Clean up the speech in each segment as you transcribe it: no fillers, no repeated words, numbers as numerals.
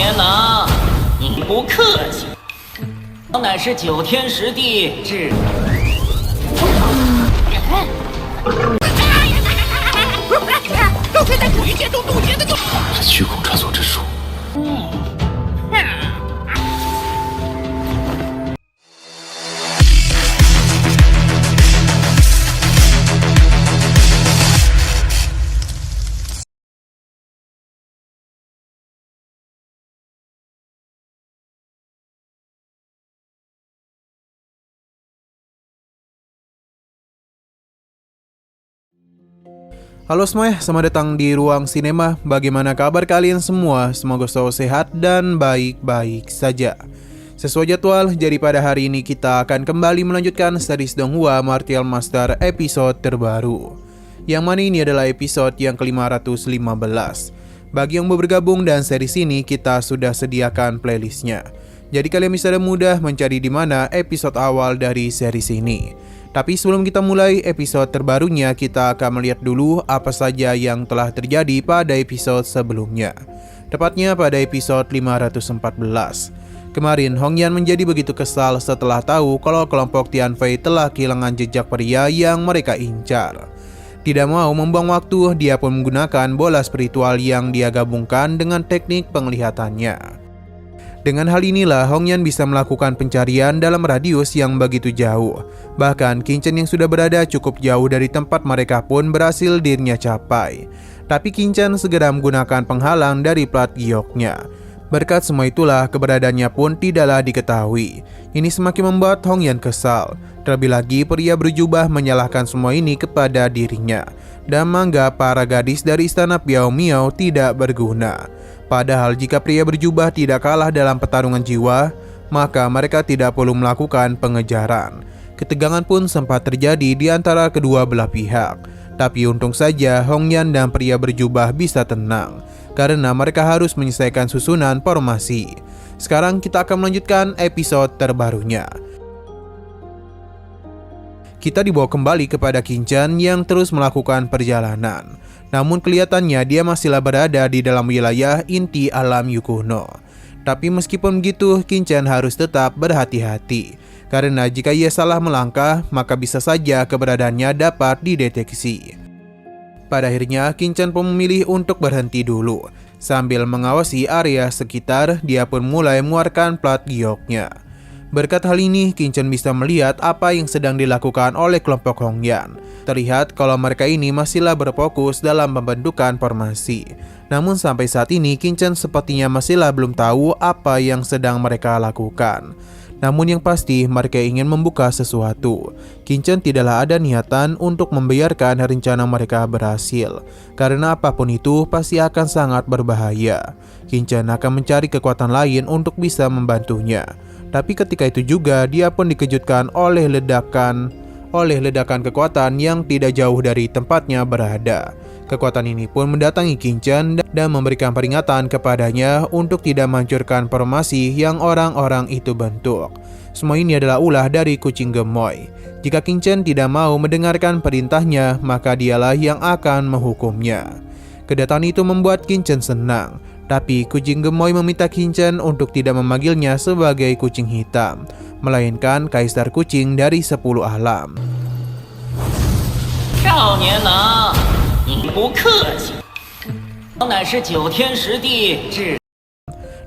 年郎，你不客气，我乃是9天10地至。都是在鬼界中渡劫的，虚空穿梭之术。Halo semuanya, selamat datang di Ruang Sinema. Bagaimana kabar kalian semua? Semoga selalu sehat dan baik-baik saja. Sesuai jadwal, jadi pada hari ini kita akan kembali melanjutkan series Donghua Martial Master episode terbaru, yang mana ini adalah episode yang ke-515. Bagi yang mau bergabung dan series ini, kita sudah sediakan playlistnya. Jadi kalian bisa dengan mudah mencari di mana episode awal dari series ini. Tapi sebelum kita mulai episode terbarunya, kita akan melihat dulu apa saja yang telah terjadi pada episode sebelumnya. Tepatnya pada episode 514. Kemarin, Hongyan menjadi begitu kesal setelah tahu kalau kelompok Tianfei telah kehilangan jejak pria yang mereka incar. Tidak mau membuang waktu, dia pun menggunakan bola spiritual yang dia gabungkan dengan teknik penglihatannya. Dengan hal inilah Hongyan bisa melakukan pencarian dalam radius yang begitu jauh. Bahkan Qingchen yang sudah berada cukup jauh dari tempat mereka pun berhasil dirinya capai. Tapi Qingchen segera menggunakan penghalang dari plat gioknya. Berkat semua itulah keberadaannya pun tidaklah diketahui. Ini semakin membuat Hongyan kesal. Terlebih lagi pria berjubah menyalahkan semua ini kepada dirinya dan menganggap para gadis dari istana Piao Miao tidak berguna. Padahal jika pria berjubah tidak kalah dalam pertarungan jiwa, maka mereka tidak perlu melakukan pengejaran. Ketegangan pun sempat terjadi di antara kedua belah pihak. Tapi untung saja Hongyan dan pria berjubah bisa tenang, karena mereka harus menyelesaikan susunan formasi. Sekarang kita akan melanjutkan episode terbarunya. Kita dibawa kembali kepada Qingchen yang terus melakukan perjalanan. Namun kelihatannya dia masihlah berada di dalam wilayah inti alam Yukuno. Tapi meskipun begitu, Qingchen harus tetap berhati-hati. Karena jika ia salah melangkah, maka bisa saja keberadaannya dapat dideteksi. Pada akhirnya, Qingchen pun memilih untuk berhenti dulu. Sambil mengawasi area sekitar, dia pun mulai mengeluarkan plat gioknya. Berkat hal ini, Qingchen bisa melihat apa yang sedang dilakukan oleh kelompok Hongyan. Terlihat kalau mereka ini masihlah berfokus dalam pembentukan formasi. Namun sampai saat ini, Qingchen sepertinya masihlah belum tahu apa yang sedang mereka lakukan. Namun yang pasti, mereka ingin membuka sesuatu. Qingchen tidaklah ada niatan untuk membiarkan rencana mereka berhasil. Karena apapun itu pasti akan sangat berbahaya. Qingchen akan mencari kekuatan lain untuk bisa membantunya. Tapi ketika itu juga dia pun dikejutkan oleh ledakan kekuatan yang tidak jauh dari tempatnya berada. Kekuatan ini pun mendatangi Qingchen dan memberikan peringatan kepadanya untuk tidak menghancurkan formasi yang orang-orang itu bentuk. Semua ini adalah ulah dari kucing gemoy. Jika Qingchen tidak mau mendengarkan perintahnya, maka dialah yang akan menghukumnya. Kedatangan itu membuat Qingchen senang. Tapi kucing gemoy meminta Qingchen untuk tidak memanggilnya sebagai kucing hitam, melainkan kaisar kucing dari 10 alam.少年郎，你不客气，我乃是9天10地至。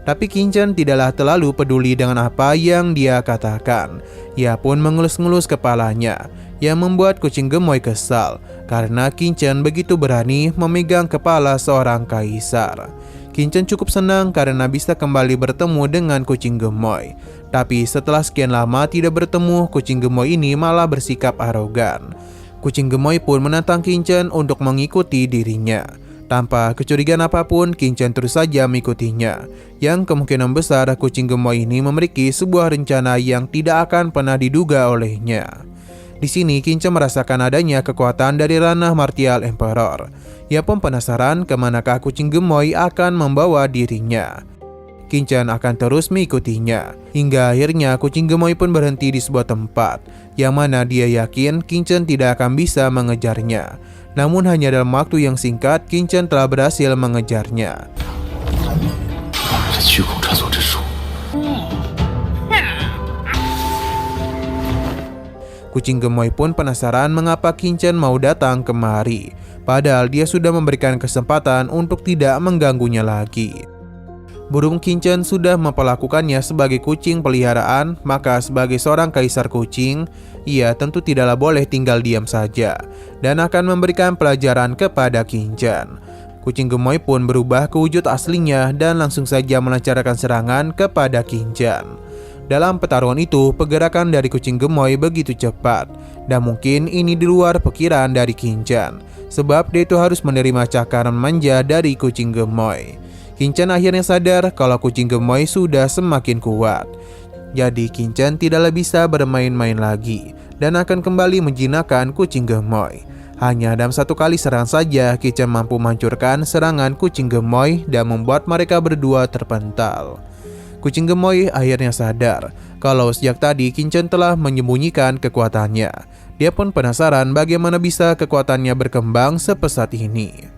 Tapi Qingchen tidaklah terlalu peduli dengan apa yang dia katakan. Ia pun mengelus-ngelus kepalanya, yang membuat kucing gemoy kesal karena Qingchen begitu berani memegang kepala seorang kaisar. Qingchen cukup senang karena bisa kembali bertemu dengan kucing gemoy. Tapi setelah sekian lama tidak bertemu, kucing gemoy ini malah bersikap arogan. Kucing gemoy pun menantang Qingchen untuk mengikuti dirinya. Tanpa kecurigaan apapun, Qingchen terus saja mengikutinya. Yang kemungkinan besar kucing gemoy ini memiliki sebuah rencana yang tidak akan pernah diduga olehnya. Di sini Qingchen merasakan adanya kekuatan dari ranah Martial Emperor. Ia pun penasaran kemanakah kucing gemoy akan membawa dirinya. Qingchen akan terus mengikutinya, hingga akhirnya kucing gemoy pun berhenti di sebuah tempat, yang mana dia yakin Qingchen tidak akan bisa mengejarnya. Namun hanya dalam waktu yang singkat, Qingchen telah berhasil mengejarnya. 虚空 Kucing gemoy pun penasaran mengapa Qingchen mau datang kemari, padahal dia sudah memberikan kesempatan untuk tidak mengganggunya lagi. Berhubung Qingchen sudah memperlakukannya sebagai kucing peliharaan, maka sebagai seorang kaisar kucing, ia tentu tidaklah boleh tinggal diam saja dan akan memberikan pelajaran kepada Qingchen. Kucing gemoy pun berubah ke wujud aslinya dan langsung saja melancarkan serangan kepada Qingchen. Dalam pertarungan itu, pergerakan dari kucing gemoy begitu cepat, dan mungkin ini di luar pikiran dari Qingchen, sebab dia itu harus menerima cakaran manja dari kucing gemoy. Qingchen akhirnya sadar kalau kucing gemoy sudah semakin kuat. Jadi Qingchen tidaklah bisa bermain-main lagi, dan akan kembali menjinakkan kucing gemoy. Hanya dalam satu kali serangan saja, Qingchen mampu menghancurkan serangan kucing gemoy dan membuat mereka berdua terpental. Kucing gemoy akhirnya sadar kalau sejak tadi Qingchen telah menyembunyikan kekuatannya. Dia pun penasaran bagaimana bisa kekuatannya berkembang sepesat ini.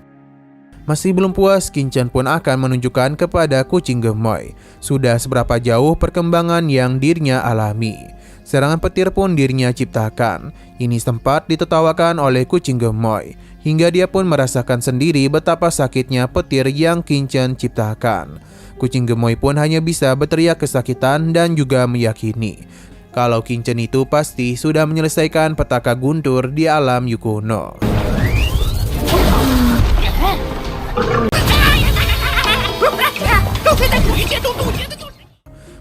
Masih belum puas, Qingchen pun akan menunjukkan kepada kucing gemoy sudah seberapa jauh perkembangan yang dirinya alami. Serangan petir pun dirinya ciptakan. Ini sempat ditertawakan oleh kucing gemoy, hingga dia pun merasakan sendiri betapa sakitnya petir yang Qingchen ciptakan. Kucing gemoy pun hanya bisa berteriak kesakitan dan juga meyakini kalau Qingchen itu pasti sudah menyelesaikan petaka guntur di alam Yukuno.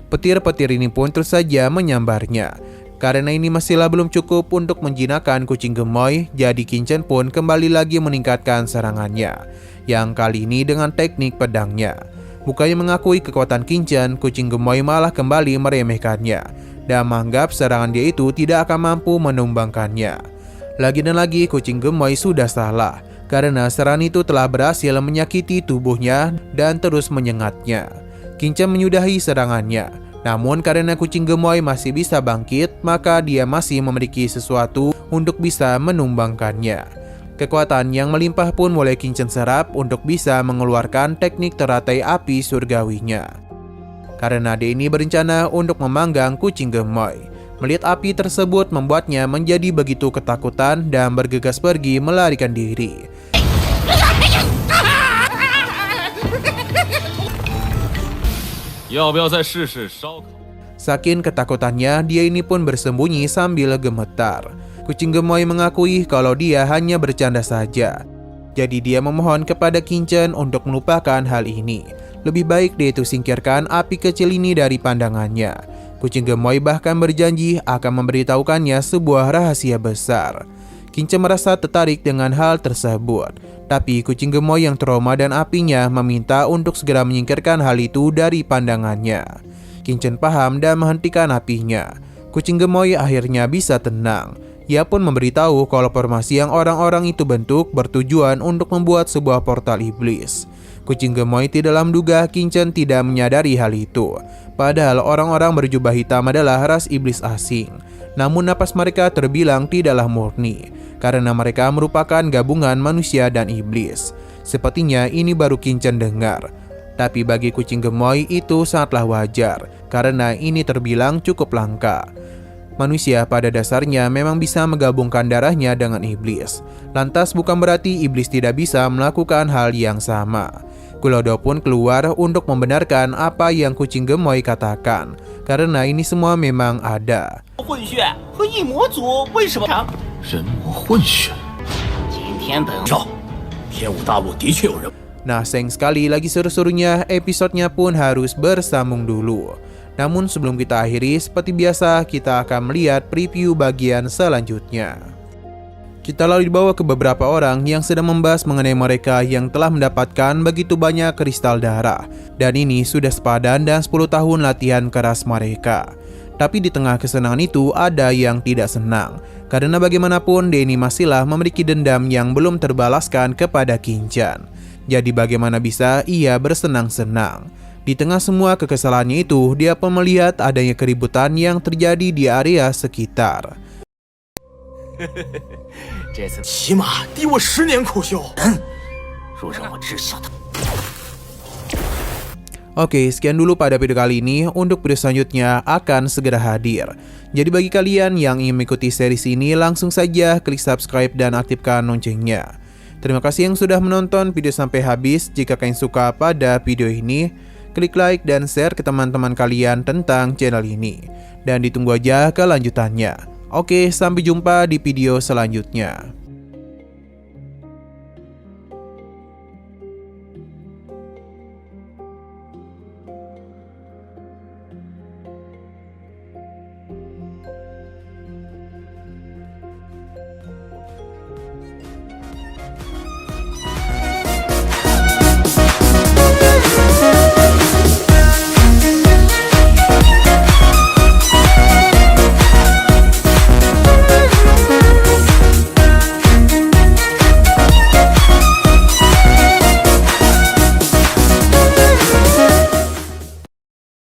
Petir-petir ini pun terus saja menyambarnya. Karena ini masihlah belum cukup untuk menjinakkan kucing gemoy, jadi Qingchen pun kembali lagi meningkatkan serangannya, yang kali ini dengan teknik pedangnya. Bukannya mengakui kekuatan Qingchen, kucing gemoy malah kembali meremehkannya dan menganggap serangan dia itu tidak akan mampu menumbangkannya. Lagi dan lagi kucing gemoy sudah salah, karena serangan itu telah berhasil menyakiti tubuhnya dan terus menyengatnya. Qingchen menyudahi serangannya, namun karena kucing gemoy masih bisa bangkit, maka dia masih memiliki sesuatu untuk bisa menumbangkannya. Kekuatan yang melimpah pun mulai Qingchen serap untuk bisa mengeluarkan teknik teratai api surgawinya. Karena dia ini berencana untuk memanggang kucing gemoy. Melihat api tersebut membuatnya menjadi begitu ketakutan dan bergegas pergi melarikan diri. Saking ketakutannya, dia ini pun bersembunyi sambil gemetar. Kucing gemoy mengakui kalau dia hanya bercanda saja. Jadi dia memohon kepada Qingchen untuk melupakan hal ini. Lebih baik dia itu singkirkan api kecil ini dari pandangannya. Kucing gemoy bahkan berjanji akan memberitahukannya sebuah rahasia besar. Qingchen merasa tertarik dengan hal tersebut. Tapi kucing gemoy yang trauma dan apinya meminta untuk segera menyingkirkan hal itu dari pandangannya. Qingchen paham dan menghentikan apinya. Kucing gemoy akhirnya bisa tenang. Ia pun memberitahu kalau formasi yang orang-orang itu bentuk bertujuan untuk membuat sebuah portal iblis. Kucing gemoy tidaklah menduga Qingchen tidak menyadari hal itu. Padahal orang-orang berjubah hitam adalah ras iblis asing. Namun napas mereka terbilang tidaklah murni, karena mereka merupakan gabungan manusia dan iblis. Sepertinya ini baru Qingchen dengar. Tapi bagi kucing gemoy itu sangatlah wajar, karena ini terbilang cukup langka. Manusia pada dasarnya memang bisa menggabungkan darahnya dengan iblis. Lantas bukan berarti iblis tidak bisa melakukan hal yang sama. Kulodo pun keluar untuk membenarkan apa yang kucing gemoy katakan, karena ini semua memang ada. Nah, sayang sekali lagi seru-serunya episodenya pun harus bersambung dulu. Namun sebelum kita akhiri, seperti biasa kita akan melihat preview bagian selanjutnya. Kita lalu dibawa ke beberapa orang yang sedang membahas mengenai mereka yang telah mendapatkan begitu banyak kristal darah. Dan ini sudah sepadan dan 10 tahun latihan keras mereka. Tapi di tengah kesenangan itu ada yang tidak senang. Karena bagaimanapun dia ini masihlah memiliki dendam yang belum terbalaskan kepada Qingchen. Jadi bagaimana bisa ia bersenang-senang? Di tengah semua kekesalannya itu, dia pun melihat adanya keributan yang terjadi di area sekitar. Oke, sekian dulu pada video kali ini. Untuk video selanjutnya akan segera hadir. Jadi bagi kalian yang ingin mengikuti series ini, langsung saja klik subscribe dan aktifkan loncengnya. Terima kasih yang sudah menonton video sampai habis. Jika kalian suka pada video ini, klik like dan share ke teman-teman kalian tentang channel ini. Dan ditunggu aja kelanjutannya. Oke, sampai jumpa di video selanjutnya.